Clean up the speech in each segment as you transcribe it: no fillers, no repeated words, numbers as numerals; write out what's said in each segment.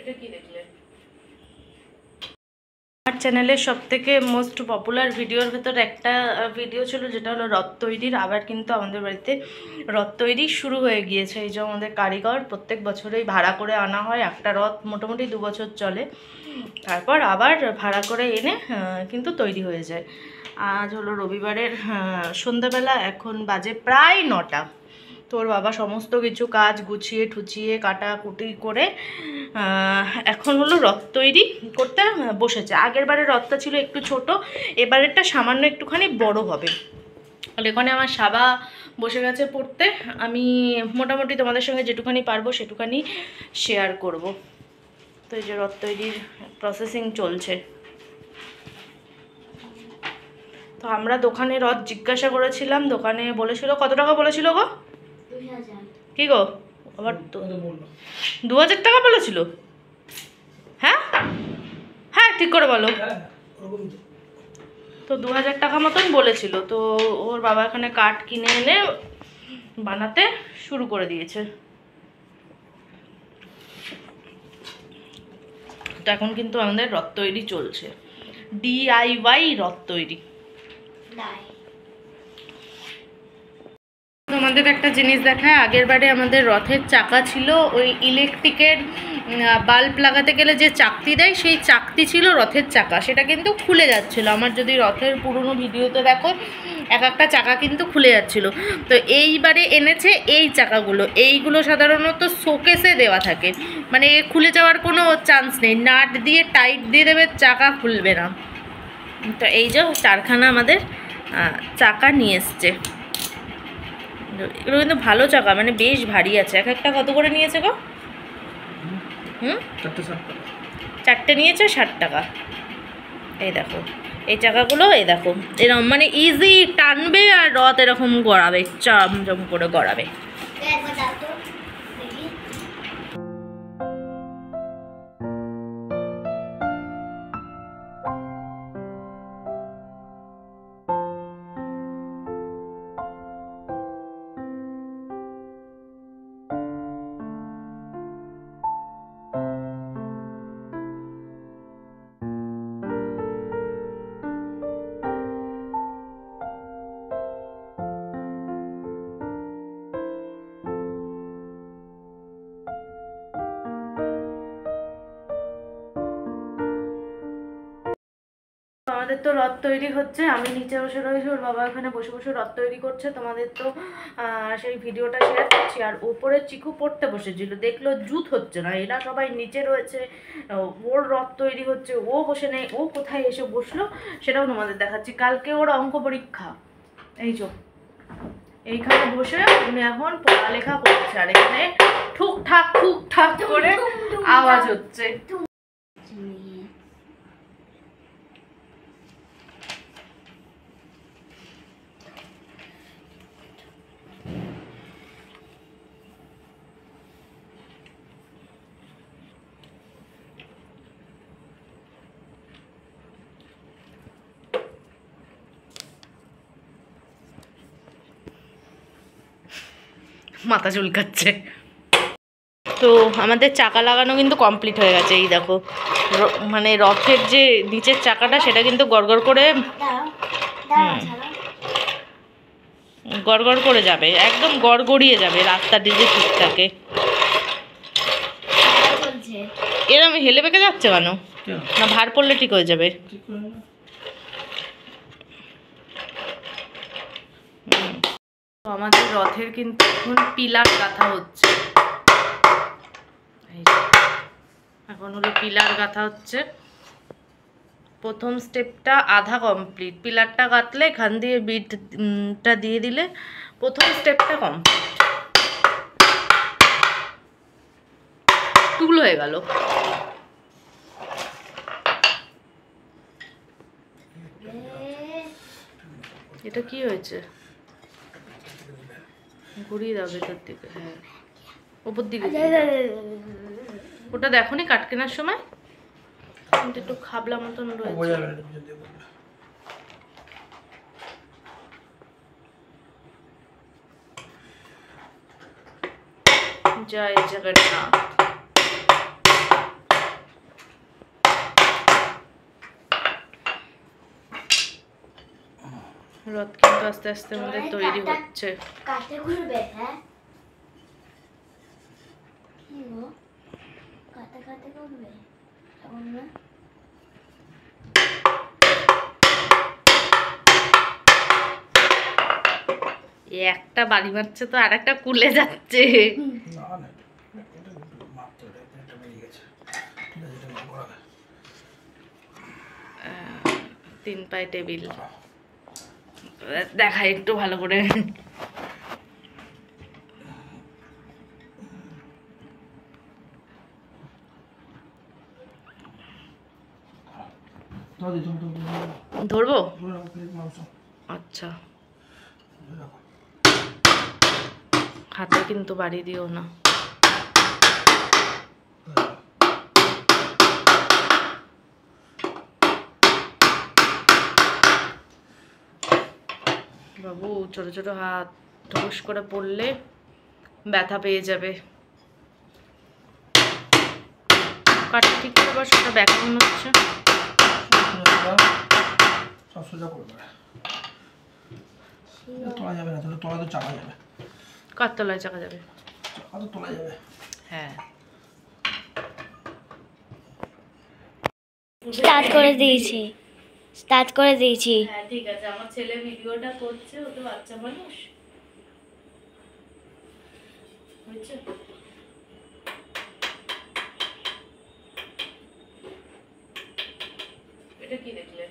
এটা কি দেখলে? আমার চ্যানেলের সবথেকে মোস্ট পপুলার ভিডিওর ভেতর একটা ভিডিও ছিল, যেটা হলো রথ তৈরির। আবার কিন্তু আমাদের বাড়িতে রথ তৈরি শুরু হয়ে গিয়েছে। এই যে আমাদের কারিগর প্রত্যেক বছরেই ভাড়া করে আনা হয়, একটা রথ মোটামুটি 2 বছর চলে, তারপর আবার ভাড়া করে এনে কিন্তু তৈরি হয়ে যায়। আজ হলো রবিবারের সন্ধ্যাবেলা, এখন বাজে প্রায় 9টা। তোর বাবা সমস্ত কিছু কাজ গুছিয়ে ঠুচিয়ে কাটাকুটি করে এখন হলো রথ তৈরি করতে বসেছে। আগের বারের রথটা ছিল একটু ছোট, এবারেরটা সামান্য একটুখানি বড় হবে। আর এখানে আমার সাবা বসে গেছে পড়তে। আমি মোটামুটি তোমাদের সঙ্গে যেটুখানি পারবো সেটুখানি শেয়ার করব। তো এই যে রথ তৈরির প্রসেসিং চলছে। তো আমরা দোকানে রথ জিজ্ঞাসা করেছিলাম, দোকানে বলেছিল কত টাকা বলেছিল গো? 2000। কি গো আবার 2000 টাকা বলেছিল? হ্যাঁ হ্যাঁ ঠিক করে বলো। তো 2000 টাকা মতন বলেছিল। তো ওর বাবা এখানে কাঠ কিনে এনে বানাতে শুরু করে দিয়েছে। তো এখন কিন্তু আমাদের রথ তৈরি চলছে, DIY রথ তৈরি। তোমাদের একটা জিনিস দেখায়, আগের বারে আমাদের রথের চাকা ছিল ওই ইলেকট্রিকের বাল্ব লাগাতে গেলে যে চাকতি দেয়, সেই চাকতি ছিল রথের চাকা, সেটা কিন্তু খুলে যাচ্ছিল। আমার যদি রথের পুরনো ভিডিওতে দেখো, এক একটা চাকা কিন্তু খুলে যাচ্ছিল। তো এইবারে এনেছে এই চাকাগুলো, এইগুলো সাধারণত শোকেসে দেওয়া থাকে, মানে খুলে যাওয়ার কোনো চান্স নেই, নাট দিয়ে টাইট দিয়ে দেবে, চাকা খুলবে না। তো এই যে 4খানা আমাদের চাকা নিয়ে এসছে। এগুলো কিন্তু ভালো চাকা, মানে বেশ ভারী আছে। এক একটা কত করে নিয়েছে গো? 4টে নিয়েছে 60 টাকা। এই দেখো এই চাকাগুলো, এই দেখো এরকম মানে ইজি টানবে আর রথ এরকম গড়াবে, চমচম করে গড়াবে। আমাদের তো রথ তৈরি হচ্ছে, আমি নিচে বসে রয়েছি, ওর বাবা ওখানে বসে বসে রথ তৈরি করছে। তোমাদের তো সেই ভিডিওটা শেয়ার করছি। আর ওপরে চিকু পড়তে বসেছিল, দেখলো জুত হচ্ছে না, এরা সবাই নিচে রয়েছে, ওর রথ তৈরি হচ্ছে, ও বসে নেই, ও কোথায় এসে বসলো সেটাও তোমাদের দেখাচ্ছি। কালকে ওর অঙ্ক পরীক্ষা, এই যে এইখানে বসে উনি এখন পড়ালেখা করছে, আর এখানে ঠুকঠাক ঠুকঠাক করে আওয়াজ হচ্ছে। মাথা চুলকাচ্ছে। তো আমাদের চাকা লাগানো কিন্তু কমপ্লিট হয়ে গেছে। এই দেখো মানে রথের যে নিচের চাকাটা, সেটা কিন্তু গড়গড় করে গড়গড় করে যাবে, একদম গড়গড়িয়ে যাবে রাস্তাটি যে ঠিক থাকে। এরম হেলে বেঁকে যাচ্ছে কেন? না ভার পড়লে ঠিক হয়ে যাবে। আমাদের রথের কিন্তু এখন পিলার গাঁথা হচ্ছে। এখন হলো পিলার গাঁথা হচ্ছে। প্রথম স্টেপটা আধা কমপ্লিট, পিলারটা গাঁথলে এখান দিয়ে বিটটা দিয়ে দিলে প্রথম স্টেপটা কমপ্লিট। টুল হয়ে গেল। এটা কি হয়েছে? ঘুরিয়ে দাও ভেতর দিকে, হ্যাঁ উপর দিকে। ওটা দেখো নি কাট কেনার সময়, কিন্তু একটু খাবলা মতন রয়েছে। জয় জগন্নাথ। রথ কিন্তু আস্তে আস্তে আমাদের তৈরি হচ্ছে। কাটে ঘুরবে, হ্যাঁ কি গো কাটে কাটে করবে এখন না। একটা বাড়ি মারছে তো আর একটা কুলে যাচ্ছে। তিন পায়ে টেবিল দেখাই একটু ভালো করে। ধরবো? আচ্ছা, হাতে কিন্তু বাড়ি দিও না। বাবু ছোট ছোট হাত, ঠুস করে পড়লে ব্যথা পেয়ে যাবে। কাটটা ঠিক করে বস, ওটা ব্যাকা মনে হচ্ছে। কার তলায় চাকা যাবে? হ্যাঁ স্টার্ট করে দিয়েছি, স্টার্ট করে দিয়েছি। হ্যাঁ ঠিক আছে, আমার ছেলে ভিডিওটা করছে, ও তো বাচ্চা মানুষ। বুঝছো? এটা কি দেখলে?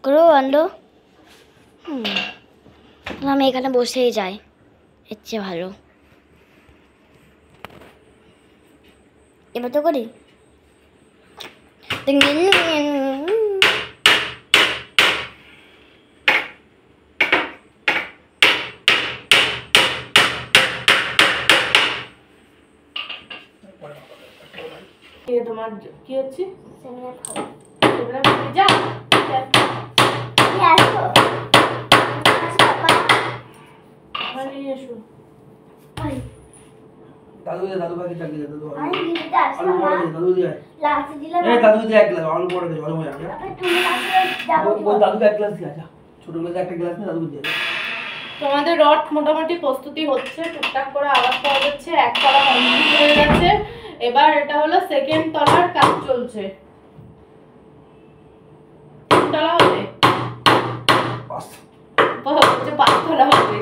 করো আন্ডো। আমি এখানে বসেই যাই, এর চেয়ে ভালো। এবার তো করি। তোমার কি হচ্ছে? যা দাদু দাদু ভাই ডাক দিলে দাদু আমি দিতে আসলাম না, দাদু দিয়ে লাস্টে দিলাম। এই দাদু দিয়ে এক গ্লাস অল্প করে দে অল্প করে তুমি আসলে যাবো কি? ওই দাদু এক গ্লাস দিয়ে আচ্ছা ছোট গ্লাসে একটা গ্লাস নিয়ে দাদু দিয়ে তোমাদের রথ মোটামুটি প্রস্তুতি হচ্ছে, টুকটাক করে আওয়াজ পাওয়া যাচ্ছে। এক তলা কমপ্লিট হয়ে গেছে, এবার এটা হলো সেকেন্ড তলার কাজ চলছে। তিন তলা হবে, পাঁচ হচ্ছে পাঁচ তলা হবে।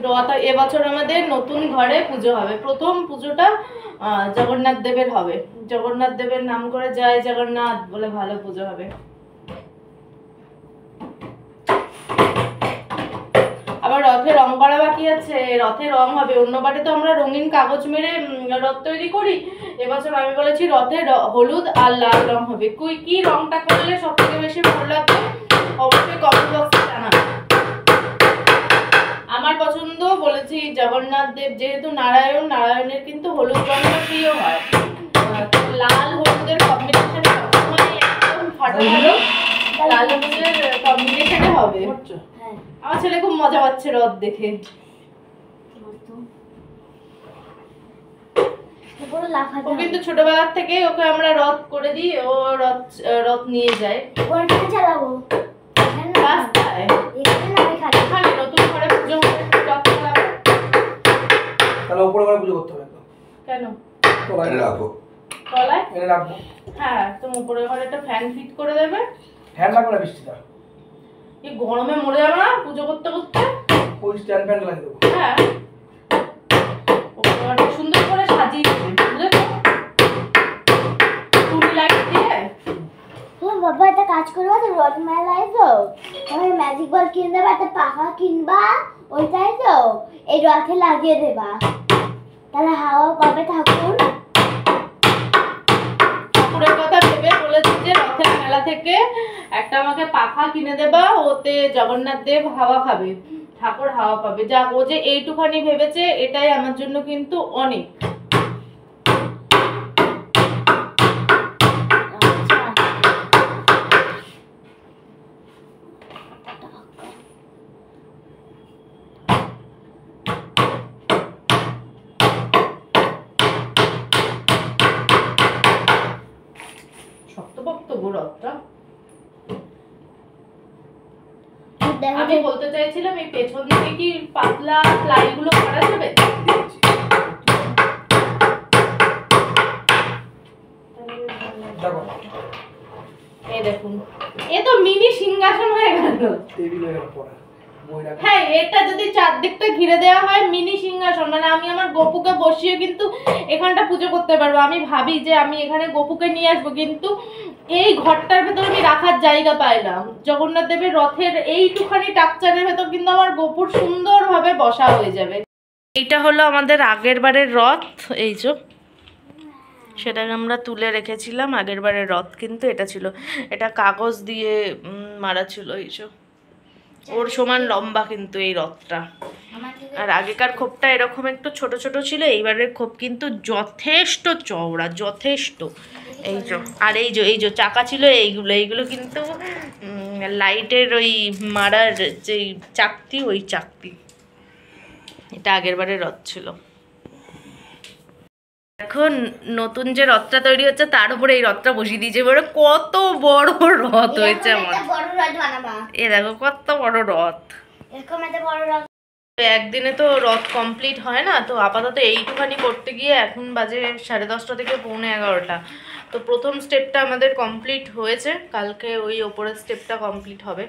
রথ এবছর আমাদের নতুন ঘরে পুজো হবে। প্রথম পুজোটা জগন্নাথ দেবের হবে। জগন্নাথ দেবের নাম করে জয় জগন্নাথ বলে ভালো পুজো হবে। আবার রথে রং করা বাকি আছে, রথে রং হবে। অন্যবারে তো আমরা রঙিন কাগজ মেরে রথ তৈরি করি, এবছর আমি বলেছি রথে হলুদ আর লাল রং হবে। কি রংটা করলে সব থেকে বেশি ভালো লাগবে অবশ্যই কমেন্ট বক্সে জানাবে। আমার পছন্দ বলেছি জগন্নাথ দেব যেহেতু নারায়ণ, নারায়ণের কিন্তু হলুদ রংটা প্রিয় হয়। লাল হলুদের কম্বিনেশন সবসময় একদম ফাটাফাটি লাল হলুদের কম্বিনেশনে হবে। আমার ছেলে খুব মজা পাচ্ছে রথ দেখে। ও কিন্তু ছোটবেলার থেকে ওকে আমরা রথ করে দিই, ও রথ নিয়ে যায়। চালাবো রাস্তায় এখানে নতুন ঘরে পুজো হবে, রথ চালাবো। তাহলে উপরে ঘরে পুজো করতে হবে একদম। কেন? তলায় রাখবো, তলায় এনে রাখবো। হ্যাঁ, তুমি উপরে ঘরে একটা ফ্যান ফিট করে দেবে। ফ্যান লাগবে না বৃষ্টিটা, এই গরমে মরে যাবে না পুজো করতে করতে? ওই স্ট্যান্ড ফ্যান লাগিয়ে দেবো। হ্যাঁ, ওটা সুন্দর করে সাজিয়ে দেবে, বুঝেছো? টুনি লাইট দিয়ে। বাবা একটা কাজ করবা তো, রথ মেলায় তো আমি ম্যাজিক বল কিনে দেবা, একটা পাখা কিনবা, ওইটাই তো এই রথে লাগিয়ে দেবা, তাহলে হাওয়া পাবে ঠাকুর। ঠাকুরের কথা ভেবে বলেছি যে রথের মেলা মেলা থেকে একটা আমাকে পাখা কিনে দেবা, ওতে জগন্নাথ দেব হাওয়া খাবে, ঠাকুর হাওয়া পাবে। যাক, ও যে এইটুখানি ভেবেছে এটাই আমার জন্য কিন্তু অনেক। শক্তপোক্ত গো রথটা। আমি বলতে চাইছিলাম এই পেছন দিকে কি পাতলা প্লাই গুলো করা যাবে? দেখো এই দেখুন, এ তো মিনি সিংহাসন হয়ে গেল। টেবিল হয়ে গেল পরে বই রাখা। হ্যাঁ, এটা যদি চারদিকটা ঘিরে দেওয়া হয় মিনি সিংহাসন, মানে আমি আমার গপুকে বসিয়ে কিন্তু এখানটা পুজো করতে পারবো। আমি ভাবি যে আমি এখানে গপুকে নিয়ে আসবো, কিন্তু এই ঘরটার ভেতর আমি রাখার জায়গা পাই না। জগন্নাথ দেবের রথের এইটুখানি টাকচারের ভেতর কিন্তু আমার গপুর সুন্দরভাবে বসা হয়ে যাবে। এইটা হলো আমাদের আগের বারের রথ, এই যে সেটাকে আমরা তুলে রেখেছিলাম। আগের বারের রথ কিন্তু এটা ছিল, এটা কাগজ দিয়ে মারা ছিল। এই যে ওর সমান লম্বা কিন্তু এই রথটা। আর আগেকার খোপটা এরকম একটু ছোট ছোট ছিল, এইবারের খোপ কিন্তু যথেষ্ট চওড়া, যথেষ্ট। এই যে আর এই যে চাকা ছিল এইগুলো কিন্তু লাইটের ওই মারার যে চাকতি, ওই চাকতি। এটা আগের বারের রথ ছিল। এখন নতুন যে রথটা তৈরি হচ্ছে তার উপরে এই রথটা বসিয়ে দিয়েছে। এবারে কত বড় রথ হয়েছে আমার। এ দেখো কত বড় রথ। একদিনে তো রথ কমপ্লিট হয় না, তো আপাতত এইটুখানি করতে গিয়ে এখন বাজে 10:30 থেকে 11:45। তো প্রথম স্টেপটা আমাদের কমপ্লিট হয়েছে, কালকে ওই ওপরের স্টেপটা কমপ্লিট হবে।